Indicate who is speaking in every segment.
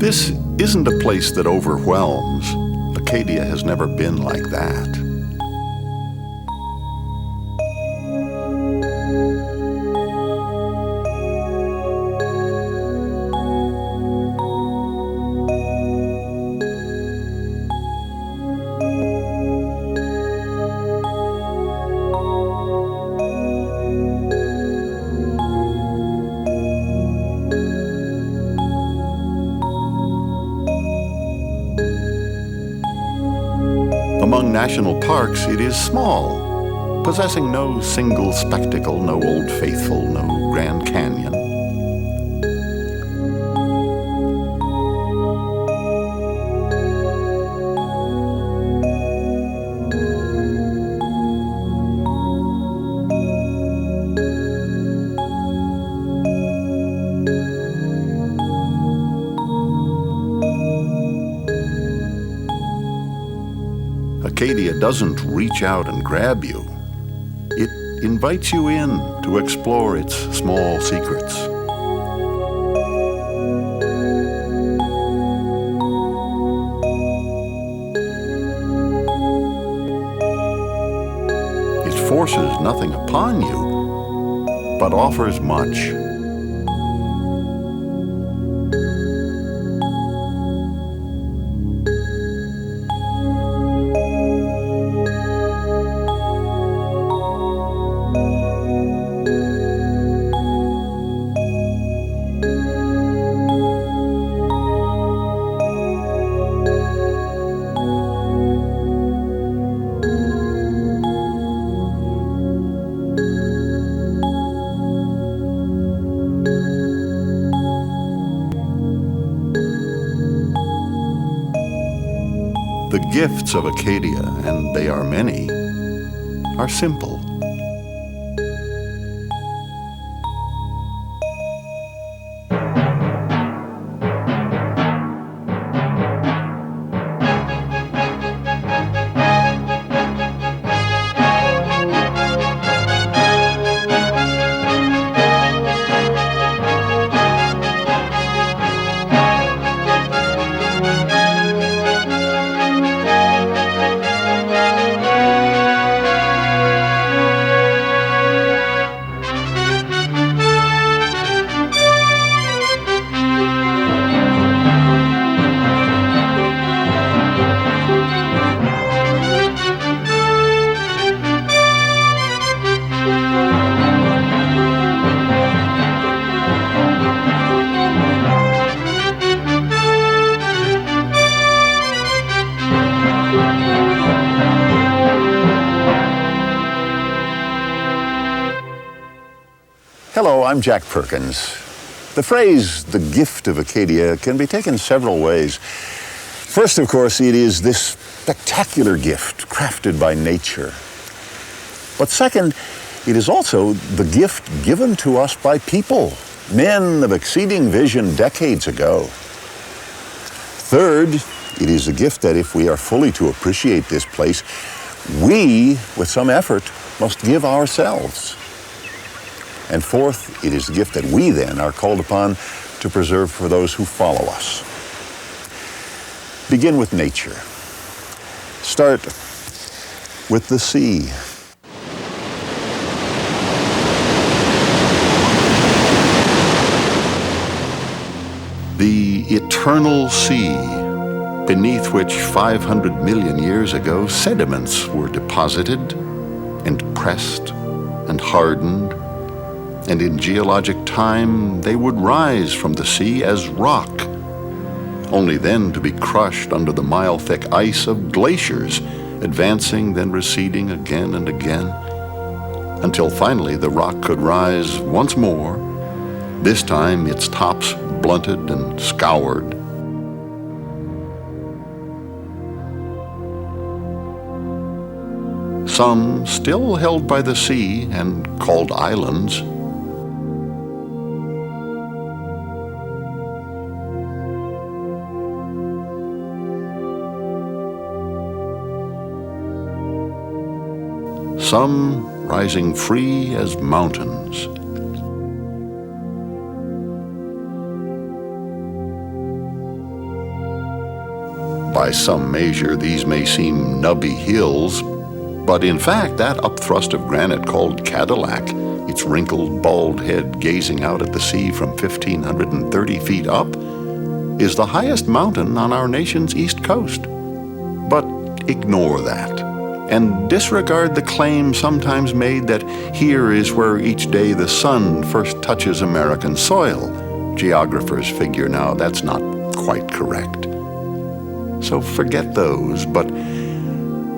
Speaker 1: This isn't a place that overwhelms. Acadia has never been like that. Among national parks, it is small, possessing no single spectacle, no Old Faithful, no Grand Canyon. Acadia doesn't reach out and grab you. It invites you in to explore its small secrets. It forces nothing upon you, but offers much. The gifts of Acadia, and they are many, are simple. Hello, I'm Jack Perkins. The phrase, the gift of Acadia, can be taken several ways. First, of course, it is this spectacular gift crafted by nature. But second, it is also the gift given to us by people, men of exceeding vision decades ago. Third, it is a gift that if we are fully to appreciate this place, we, with some effort, must give ourselves. And fourth, it is a gift that we then are called upon to preserve for those who follow us. Begin with nature. Start with the sea. The eternal sea, beneath which 500 million years ago sediments were deposited and pressed and hardened, and in geologic time they would rise from the sea as rock, only then to be crushed under the mile-thick ice of glaciers, advancing then receding again and again, until finally the rock could rise once more, this time its tops blunted and scoured. Some still held by the sea and called islands. Some rising free as mountains. By some measure, these may seem nubby hills, but in fact, that upthrust of granite called Cadillac, its wrinkled, bald head gazing out at the sea from 1,530 feet up, is the highest mountain on our nation's east coast. But ignore that, and disregard the claim sometimes made that here is where each day the sun first touches American soil. Geographers figure now that's not quite correct. So forget those, but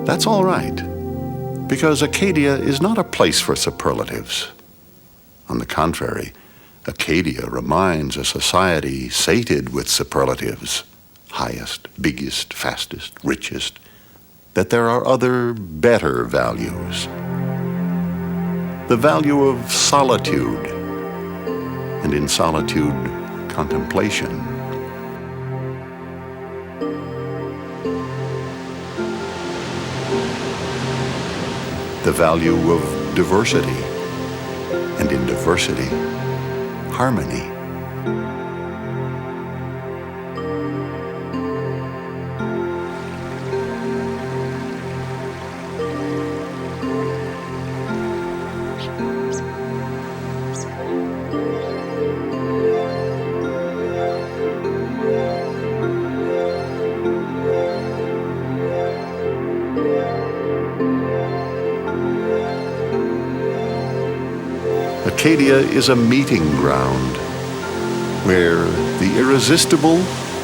Speaker 1: that's all right, because Acadia is not a place for superlatives. On the contrary, Acadia reminds a society sated with superlatives, highest, biggest, fastest, richest, that there are other, better values. The value of solitude, and in solitude, contemplation. The value of diversity, and in diversity, harmony. Acadia is a meeting ground where the irresistible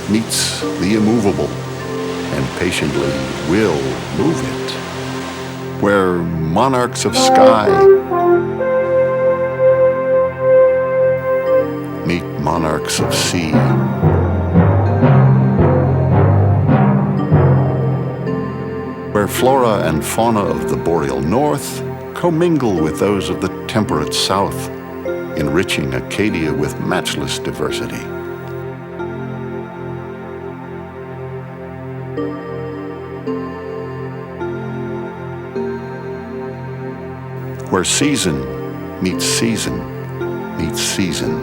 Speaker 1: meets the immovable and patiently will move it, where monarchs of sky meet monarchs of sea, where flora and fauna of the boreal north commingle with those of the temperate south, enriching Acadia with matchless diversity. Where season meets season meets season,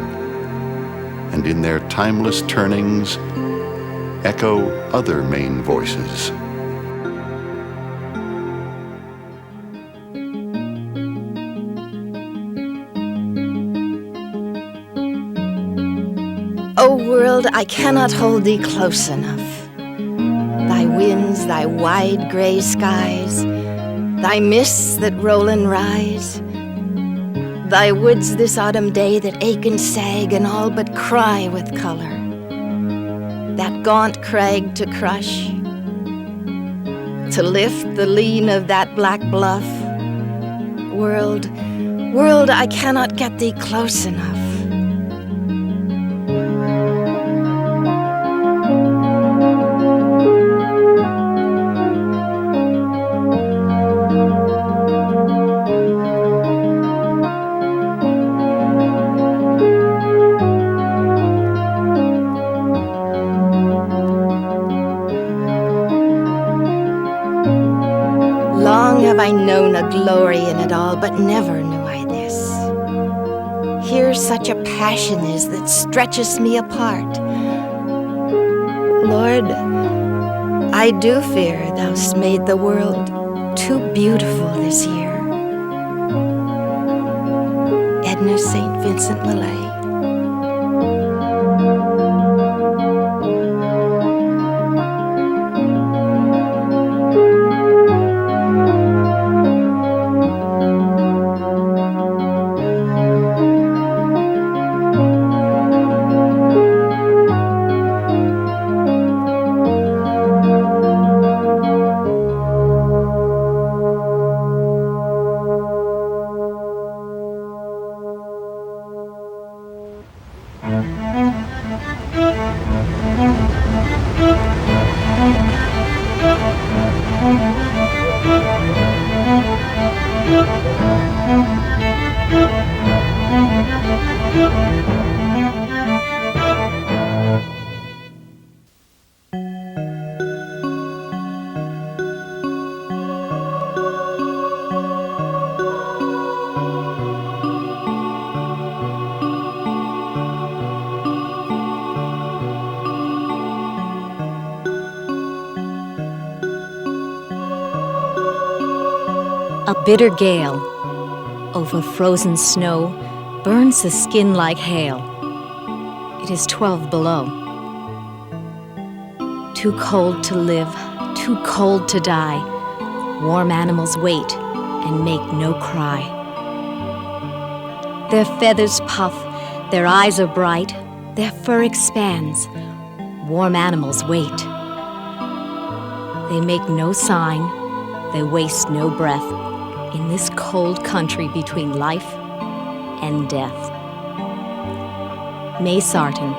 Speaker 1: and in their timeless turnings echo other main voices.
Speaker 2: O world, I cannot hold thee close enough. Thy winds, thy wide gray skies, thy mists that roll and rise, thy woods this autumn day that ache and sag and all but cry with color, that gaunt crag to crush, to lift the lean of that black bluff. World, world, I cannot get thee close enough. Long have I known a glory in it all, but never knew I this. Here such a passion is that stretches me apart. Lord, I do fear thou'st made the world too beautiful this year. Edna St. Vincent Millay.
Speaker 3: A bitter gale over frozen snow burns the skin like hail. It is 12 below. Too cold to live, too cold to die. Warm animals wait and make no cry. Their feathers puff, their eyes are bright, their fur expands. Warm animals wait. They make no sign, they waste no breath in this cold country between life and death. May Sarton.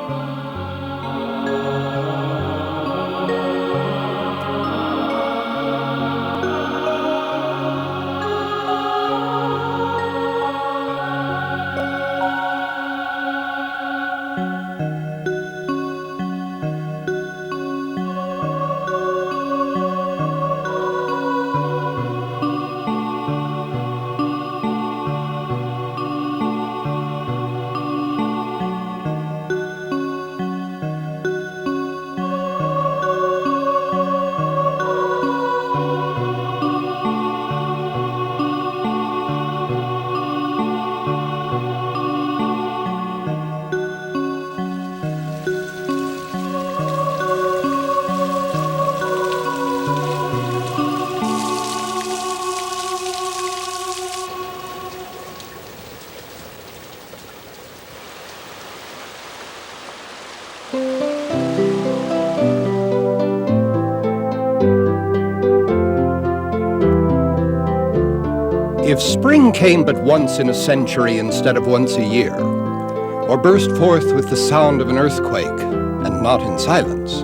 Speaker 4: If spring came but once in a century instead of once a year, or burst forth with the sound of an earthquake, and not in silence,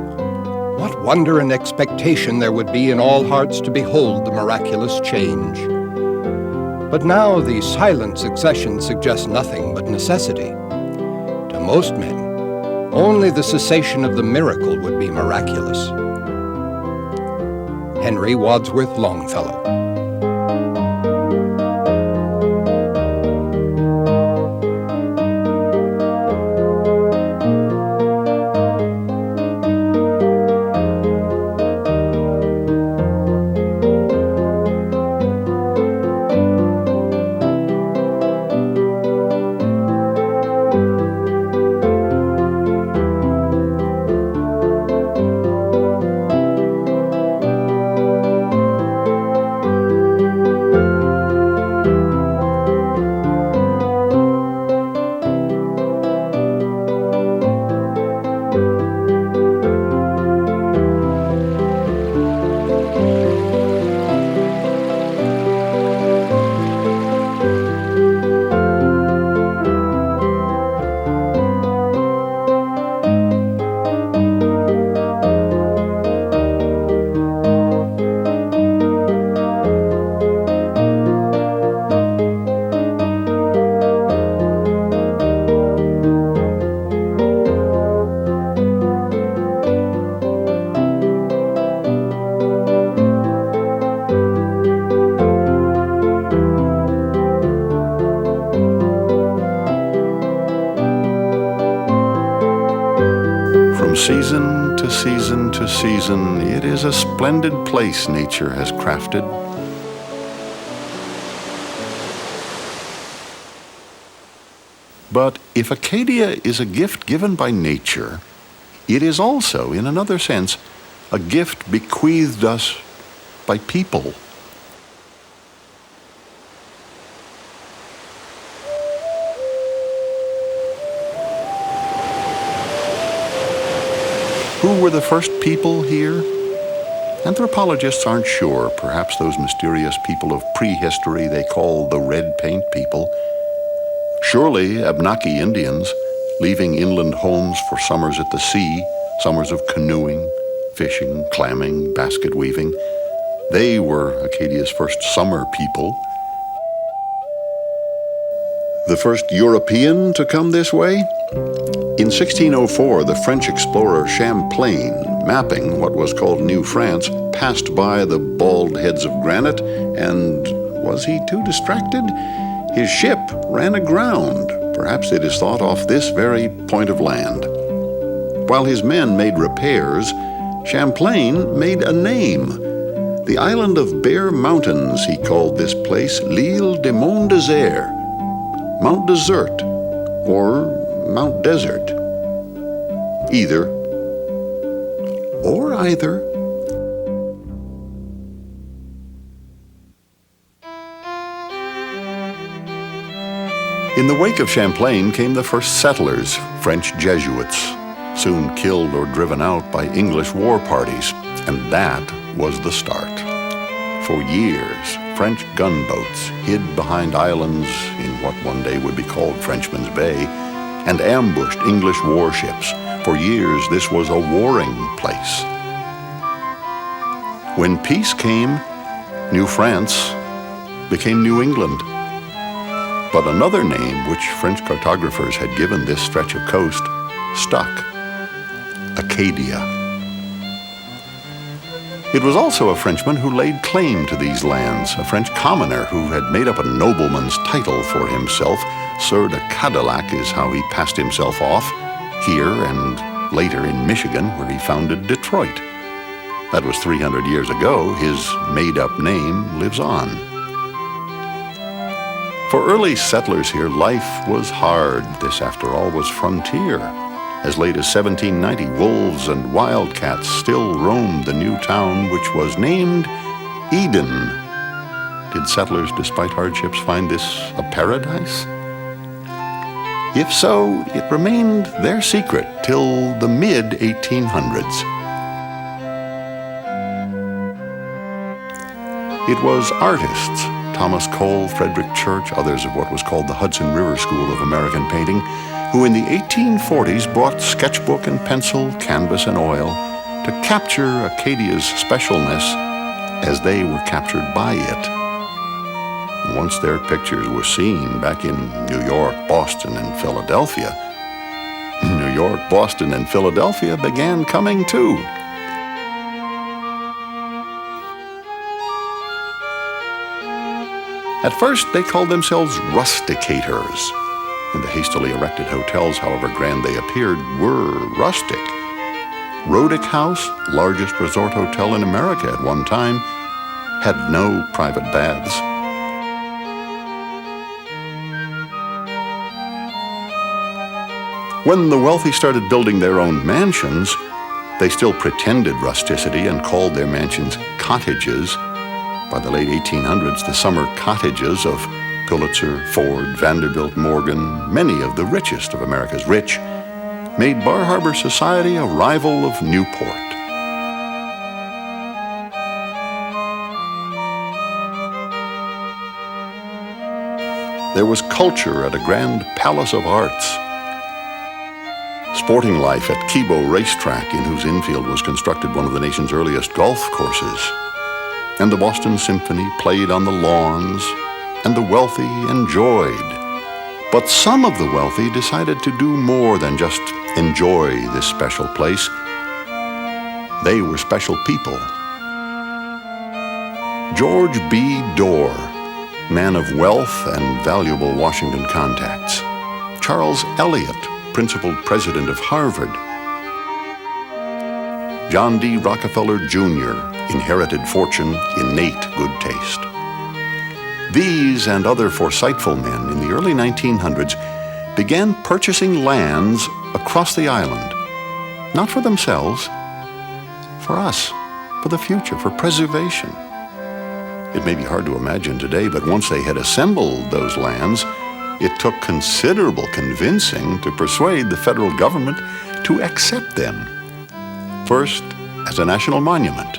Speaker 4: what wonder and expectation there would be in all hearts to behold the miraculous change. But now the silent succession suggests nothing but necessity. To most men, only the cessation of the miracle would be miraculous. Henry Wadsworth Longfellow.
Speaker 1: Season to season to season, it is a splendid place nature has crafted. But if Acadia is a gift given by nature, it is also, in another sense, a gift bequeathed us by people. Who were the first people here? Anthropologists aren't sure. Perhaps those mysterious people of prehistory they call the red paint people. Surely Abnaki Indians, leaving inland homes for summers at the sea, summers of canoeing, fishing, clamming, basket weaving. They were Acadia's first summer people. The first European to come this way? In 1604, the French explorer Champlain, mapping what was called New France, passed by the bald heads of granite, and was he too distracted? His ship ran aground, perhaps it is thought off this very point of land. While his men made repairs, Champlain made a name. The island of bare mountains, he called this place L'Île de Mont Désert, Mount Desert, or Mount Desert. Either or either. In the wake of Champlain came the first settlers, French Jesuits, soon killed or driven out by English war parties, and that was the start. For years, French gunboats hid behind islands in what one day would be called Frenchman's Bay and ambushed English warships. For years, this was a warring place. When peace came, New France became New England. But another name which French cartographers had given this stretch of coast stuck: Acadia. It was also a Frenchman who laid claim to these lands, a French commoner who had made up a nobleman's title for himself. Sieur de Cadillac is how he passed himself off, here and later in Michigan, where he founded Detroit. That was 300 years ago. His made-up name lives on. For early settlers here, life was hard. This, after all, was frontier. As late as 1790, wolves and wildcats still roamed the new town, which was named Eden. Did settlers, despite hardships, find this a paradise? If so, it remained their secret till the mid-1800s. It was artists, Thomas Cole, Frederick Church, others of what was called the Hudson River School of American Painting, who in the 1840s brought sketchbook and pencil, canvas and oil to capture Acadia's specialness as they were captured by it. Once their pictures were seen back in New York, Boston, and Philadelphia, New York, Boston, and Philadelphia began coming too. At first, they called themselves rusticators, and the hastily erected hotels, however grand they appeared, were rustic. Rodick House, largest resort hotel in America at one time, had no private baths. When the wealthy started building their own mansions, they still pretended rusticity and called their mansions cottages. By the late 1800s, the summer cottages of Pulitzer, Ford, Vanderbilt, Morgan, many of the richest of America's rich, made Bar Harbor society a rival of Newport. There was culture at a grand palace of arts. Sporting life at Kibo Racetrack, in whose infield was constructed one of the nation's earliest golf courses. And the Boston Symphony played on the lawns, and the wealthy enjoyed. But some of the wealthy decided to do more than just enjoy this special place. They were special people. George B. Dorr, man of wealth and valuable Washington contacts. Charles Eliot, principal president of Harvard. John D. Rockefeller, Jr., inherited fortune, innate good taste. These and other foresightful men in the early 1900s began purchasing lands across the island, not for themselves, for us, for the future, for preservation. It may be hard to imagine today, but once they had assembled those lands, it took considerable convincing to persuade the federal government to accept them. First, as a national monument.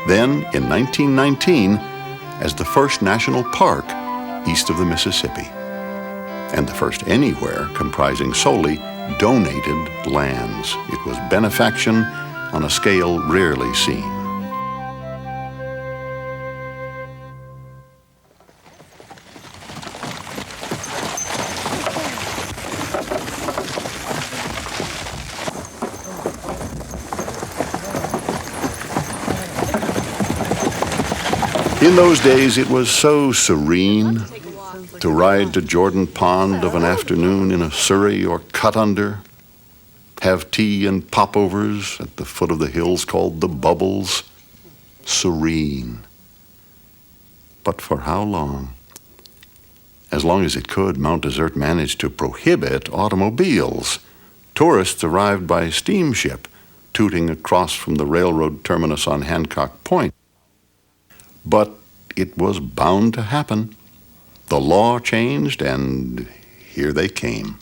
Speaker 1: Then, in 1919, as the first national park east of the Mississippi, and the first anywhere comprising solely donated lands. It was benefaction on a scale rarely seen. In those days, it was so serene to ride to Jordan Pond of an afternoon in a surrey or cut under, have tea and popovers at the foot of the hills called the Bubbles, serene. But for how long? As long as it could, Mount Desert managed to prohibit automobiles. Tourists arrived by steamship, tooting across from the railroad terminus on Hancock Point. But it was bound to happen. The law changed, and here they came.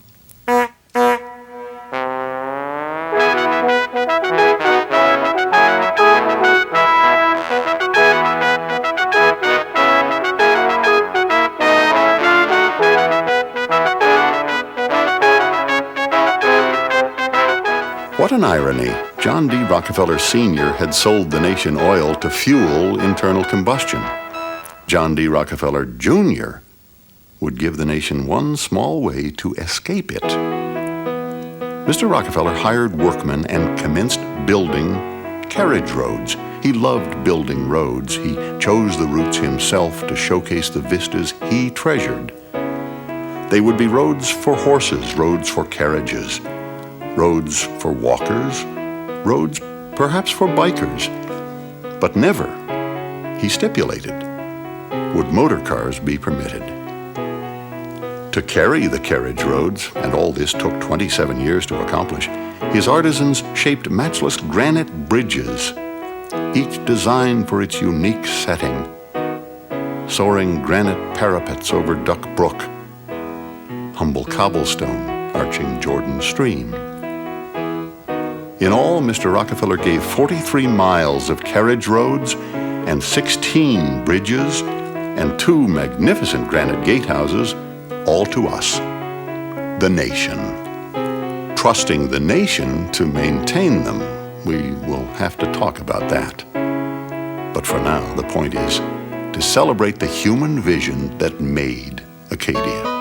Speaker 1: What an irony. John D. Rockefeller Sr. had sold the nation oil to fuel internal combustion. John D. Rockefeller Jr. would give the nation one small way to escape it. Mr. Rockefeller hired workmen and commenced building carriage roads. He loved building roads. He chose the routes himself to showcase the vistas he treasured. They would be roads for horses, roads for carriages, roads for walkers, roads perhaps for bikers. But never, he stipulated, would motor cars be permitted. To carry the carriage roads, and all this took 27 years to accomplish, his artisans shaped matchless granite bridges, each designed for its unique setting. Soaring granite parapets over Duck Brook, humble cobblestone arching Jordan Stream. In all, Mr. Rockefeller gave 43 miles of carriage roads and 16 bridges and 2 magnificent granite gatehouses, all to us, the nation. Trusting the nation to maintain them, we will have to talk about that. But for now, the point is to celebrate the human vision that made Acadia.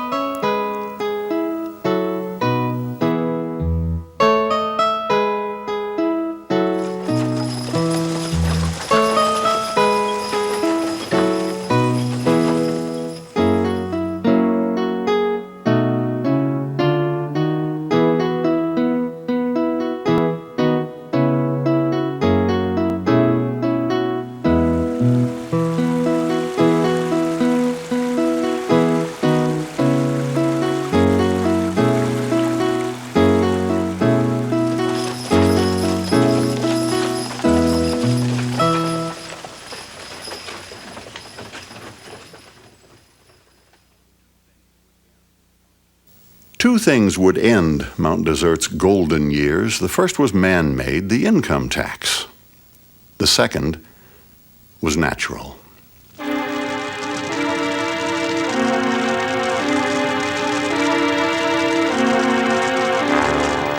Speaker 1: Two things would end Mount Desert's golden years. The first was man-made, the income tax. The second was natural.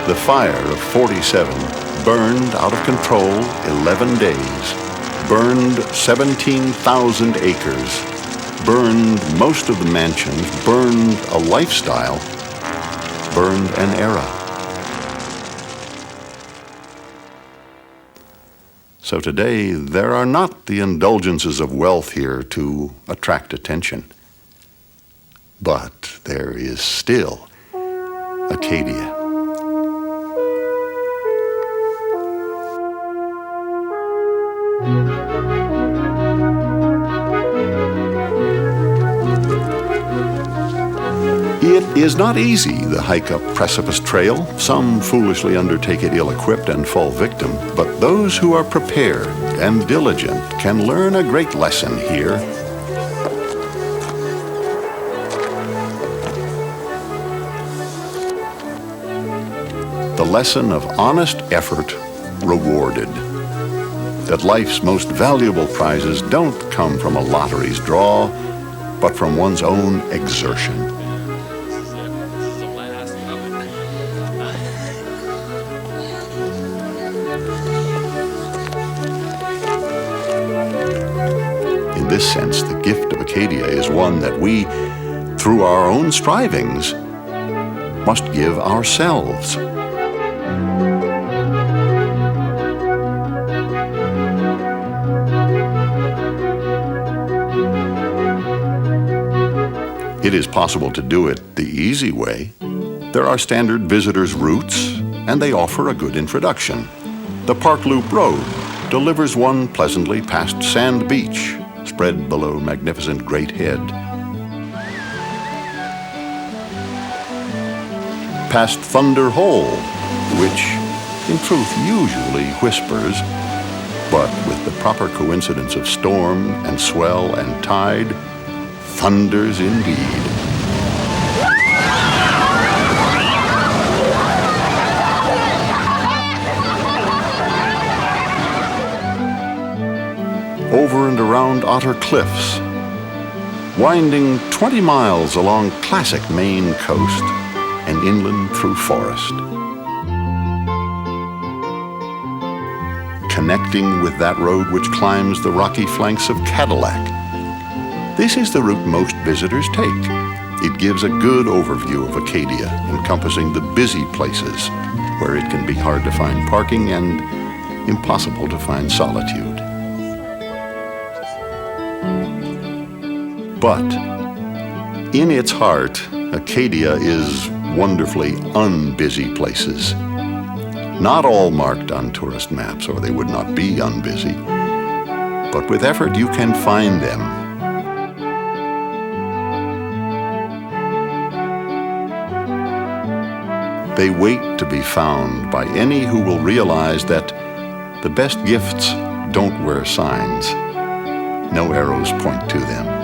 Speaker 1: The fire of 47 burned out of control 11 days, burned 17,000 acres, burned most of the mansions, burned a lifestyle, burned an era. So today, there are not the indulgences of wealth here to attract attention. But there is still Acadia. It is not easy, the hike up Precipice Trail. Some foolishly undertake it ill-equipped and fall victim, but those who are prepared and diligent can learn a great lesson here. The lesson of honest effort rewarded. That life's most valuable prizes don't come from a lottery's draw, but from one's own exertion. In this sense, the gift of Acadia is one that we, through our own strivings, must give ourselves. It is possible to do it the easy way. There are standard visitors' routes, and they offer a good introduction. The Park Loop Road, delivers one pleasantly past Sand Beach, spread below magnificent Great Head. Past Thunder Hole, which in truth usually whispers, but with the proper coincidence of storm and swell and tide, thunders indeed. Over and around Otter Cliffs, winding 20 miles along classic Maine coast and inland through forest. Connecting with that road which climbs the rocky flanks of Cadillac. This is the route most visitors take. It gives a good overview of Acadia, encompassing the busy places where it can be hard to find parking and impossible to find solitude. But in its heart, Acadia is wonderfully unbusy places. Not all marked on tourist maps, or they would not be unbusy. But with effort, you can find them. They wait to be found by any who will realize that the best gifts don't wear signs. No arrows point to them.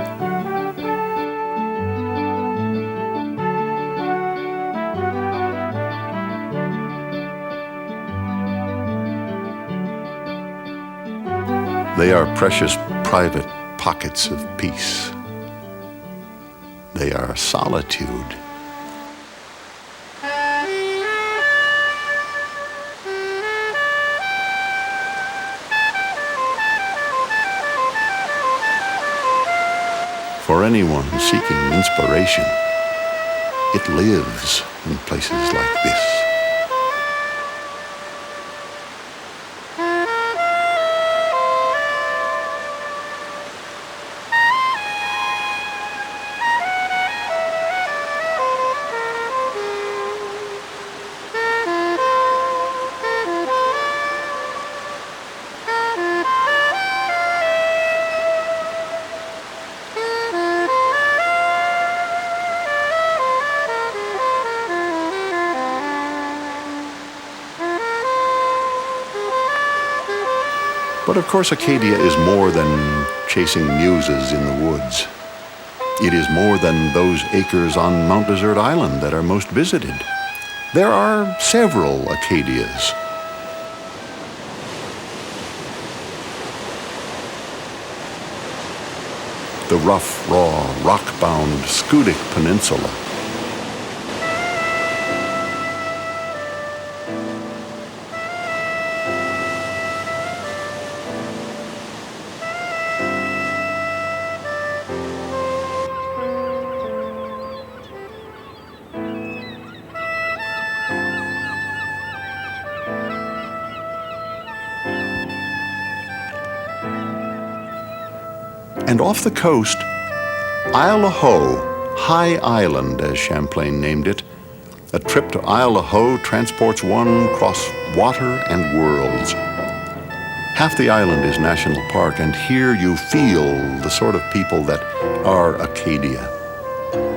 Speaker 1: They are precious private pockets of peace. They are solitude. For anyone seeking inspiration, it lives in places like this. But of course, Acadia is more than chasing muses in the woods. It is more than those acres on Mount Desert Island that are most visited. There are several Acadias. The rough, raw, rock-bound Schoodic Peninsula. And off the coast, Isle o' Ho, High Island, as Champlain named it. A trip to Isle o' Ho transports one across water and worlds. Half the island is national park, and here you feel the sort of people that are Acadia.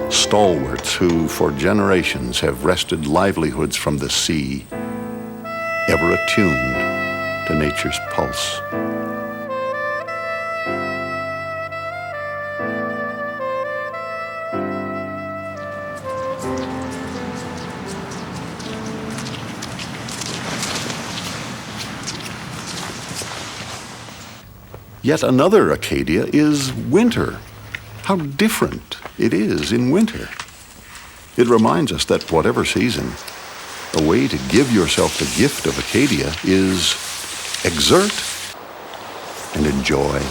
Speaker 1: Stalwarts who, for generations, have wrested livelihoods from the sea, ever attuned to nature's pulse. Yet another Acadia is winter. How different it is in winter. It reminds us that whatever season, a way to give yourself the gift of Acadia is exert and enjoy.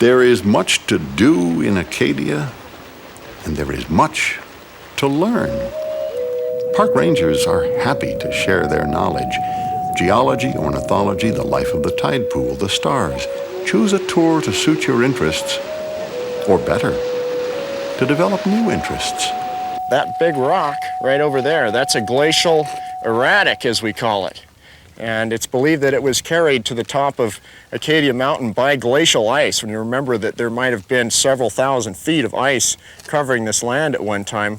Speaker 1: There is much to do in Acadia, and there is much to learn. Park rangers are happy to share their knowledge. Geology, ornithology, the life of the tide pool, the stars. Choose a tour to suit your interests, or better, to develop new interests.
Speaker 5: That big rock right over there, that's a glacial erratic, as we call it. And it's believed that it was carried to the top of Acadia Mountain by glacial ice. When you remember that there might have been several thousand feet of ice covering this land at one time,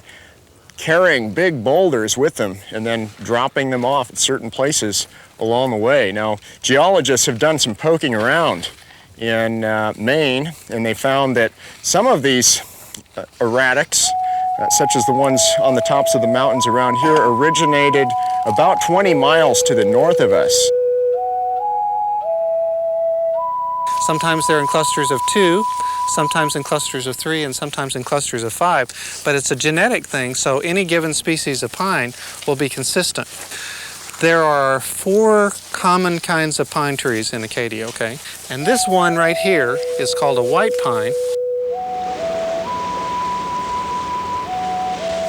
Speaker 5: carrying big boulders with them and then dropping them off at certain places along the way. Now, geologists have done some poking around in Maine, and they found that some of these erratics, such as the ones on the tops of the mountains around here, originated about 20 miles to the north of us.
Speaker 6: Sometimes they're in clusters of 2, sometimes in clusters of 3, and sometimes in clusters of 5. But it's a genetic thing, so any given species of pine will be consistent. There are 4 common kinds of pine trees in Acadia, okay? And this one right here is called a white pine.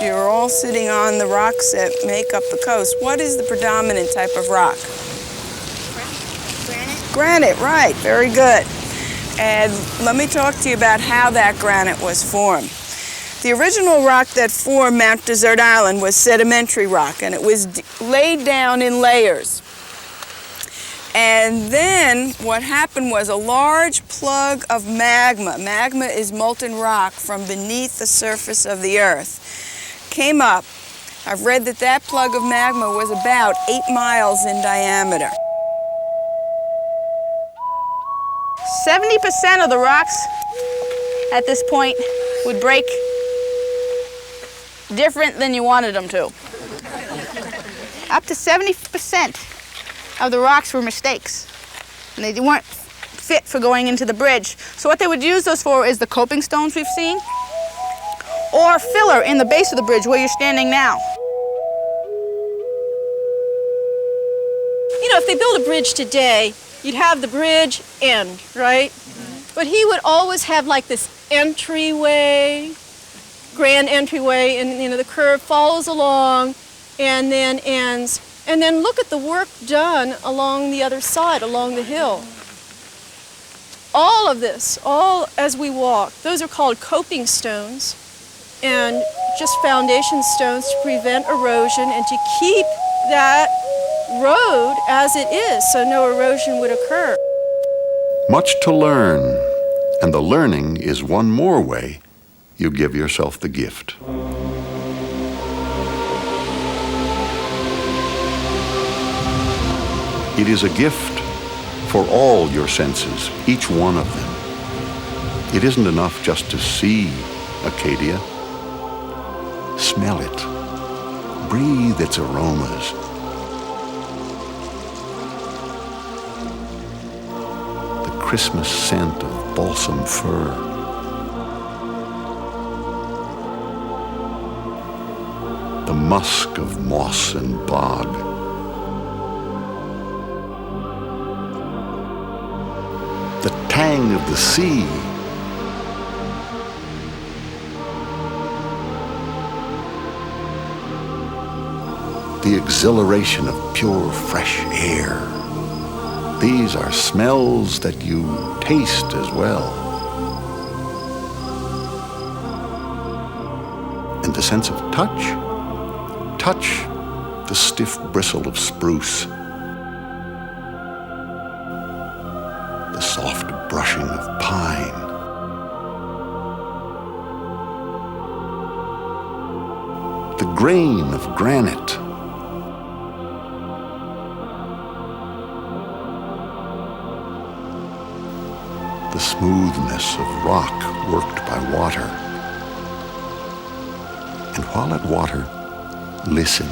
Speaker 7: You're all sitting on the rocks that make up the coast. What is the predominant type of rock? Granite. Granite, right, very good. And let me talk to you about how that granite was formed. The original rock that formed Mount Desert Island was sedimentary rock, and it was laid down in layers. And then what happened was a large plug of magma. Magma is molten rock from beneath the surface of the earth. Came up. I've read that that plug of magma was about 8 miles in diameter. 70% of the rocks at this point would break different than you wanted them to. Up to 70% of the rocks were mistakes, and they weren't fit for going into the bridge. So what they would use those for is the coping stones we've seen, or filler in the base of the bridge where you're standing now.
Speaker 8: You know, if they build a bridge today, you'd have the bridge end, right? But he would always have like this entryway, grand entryway, and you know, the curve follows along and then ends. And then look at the work done along the other side, along the hill. All of this, all as we walk, those are called coping stones, and just foundation stones to prevent erosion and to keep that road as it is so no erosion would occur.
Speaker 1: Much to learn, and the learning is one more way you give yourself the gift. It is a gift for all your senses, each one of them. It isn't enough just to see Acadia. Smell it. Breathe its aromas. The Christmas scent of balsam fir. The musk of moss and bog. The tang of the sea. The exhilaration of pure, fresh air. These are smells that you taste as well. And the sense of touch. Touch the stiff bristle of spruce. The soft brushing of pine. The grain of granite. The smoothness of rock worked by water. And while at water, listen.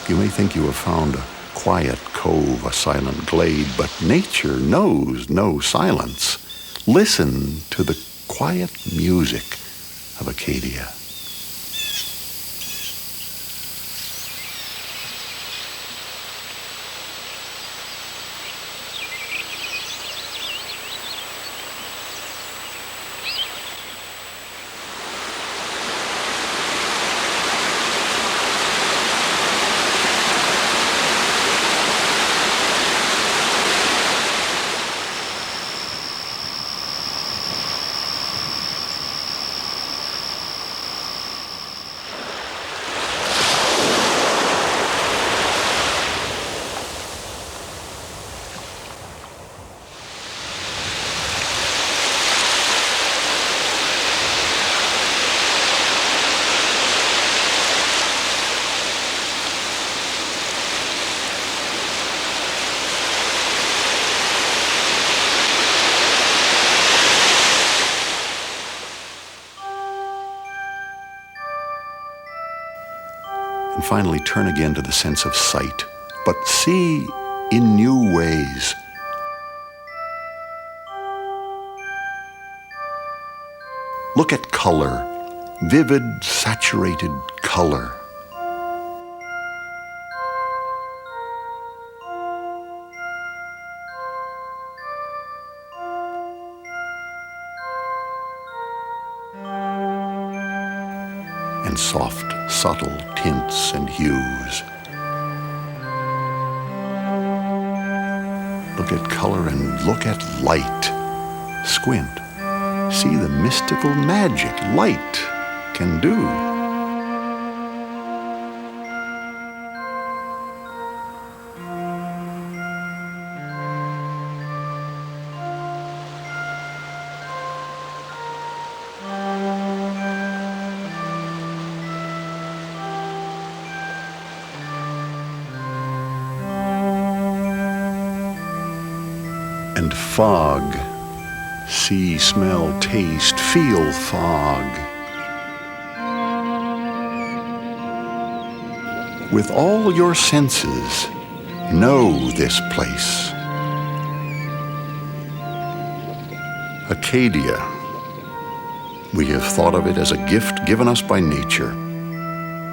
Speaker 1: You may think you have found a quiet cove, a silent glade, but nature knows no silence. Listen to the quiet music of Acadia. And finally, turn again to the sense of sight, but see in new ways. Look at color, vivid, saturated color. And soft, subtle tints and hues. Look at color and look at light. Squint. See the mystical magic light can do. And fog. See, smell, taste, feel fog. With all your senses, know this place. Acadia. We have thought of it as a gift given us by nature,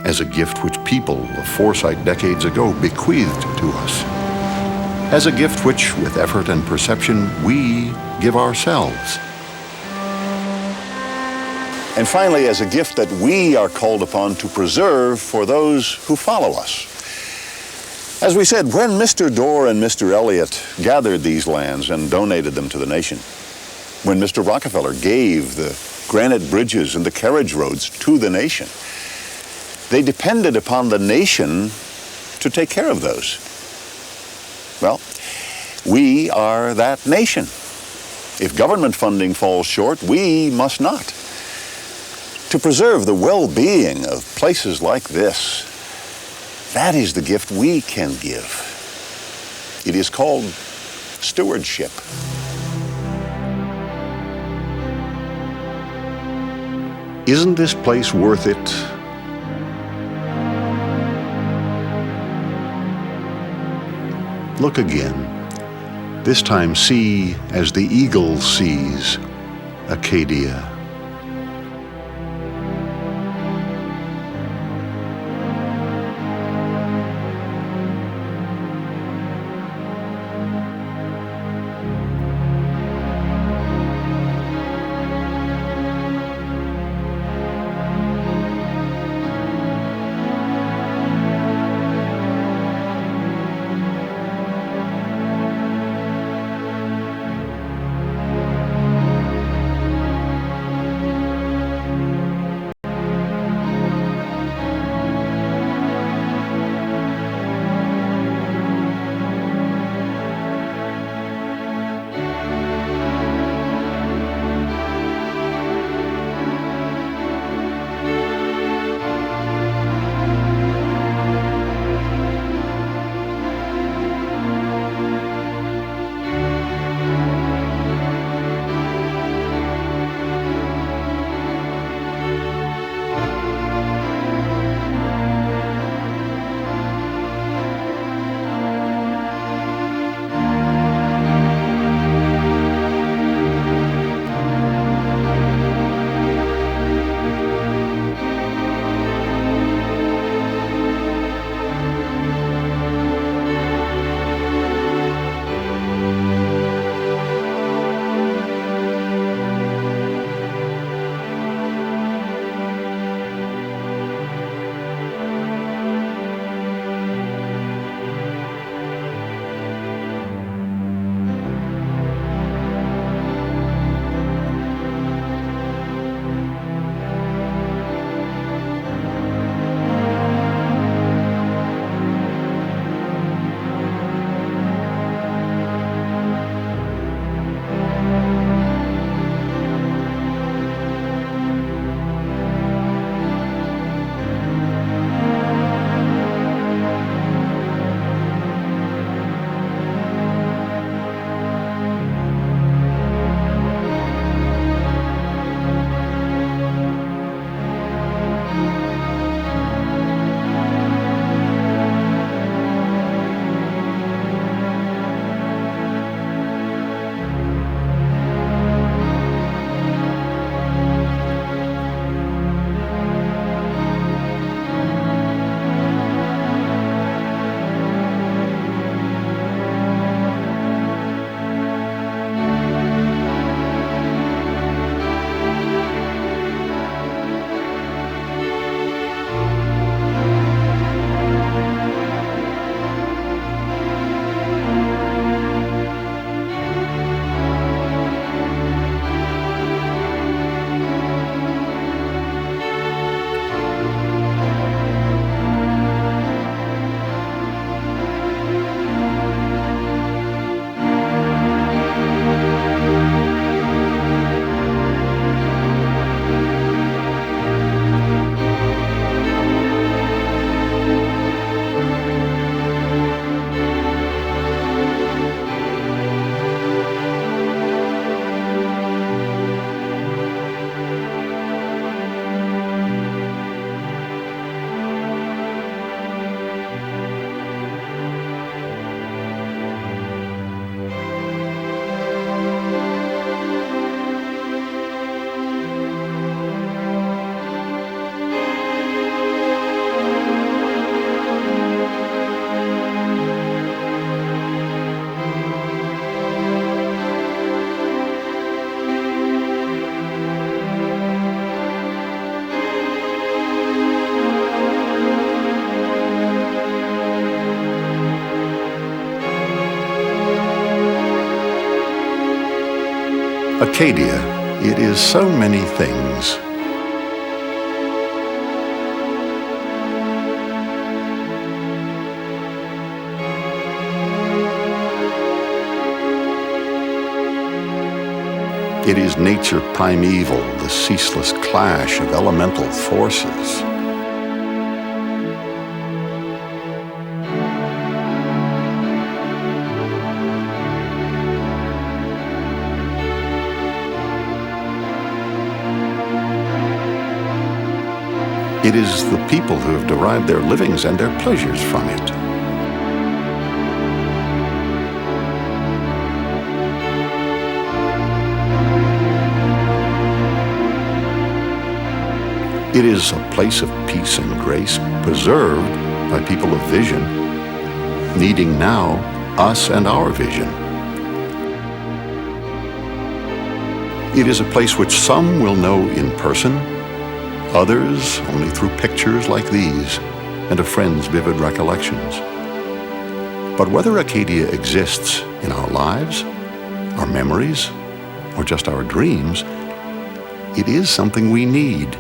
Speaker 1: as a gift which people of foresight decades ago bequeathed to us, as a gift which, with effort and perception, we give ourselves.
Speaker 9: And finally, as a gift that we are called upon to preserve for those who follow us. As we said, when Mr. Dorr and Mr. Elliott gathered these lands and donated them to the nation, when Mr. Rockefeller gave the granite bridges and the carriage roads to the nation, they depended upon the nation to take care of those. Well, we are that nation. If government funding falls short, we must not. To preserve the well-being of places like this, that is the gift we can give. It is called stewardship.
Speaker 1: Isn't this place worth it? Look again. This time see as the eagle sees, Acadia. Acadia, it is so many things. It is nature primeval, the ceaseless clash of elemental forces. It is the people who have derived their livings and their pleasures from it. It is a place of peace and grace preserved by people of vision, needing now us and our vision. It is a place which some will know in person, others only through pictures like these and a friend's vivid recollections. But whether Acadia exists in our lives, our memories, or just our dreams, it is something we need.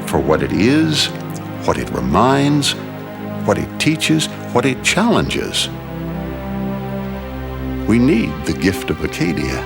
Speaker 1: For what it is, what it reminds, what it teaches, what it challenges. We need the gift of Acadia.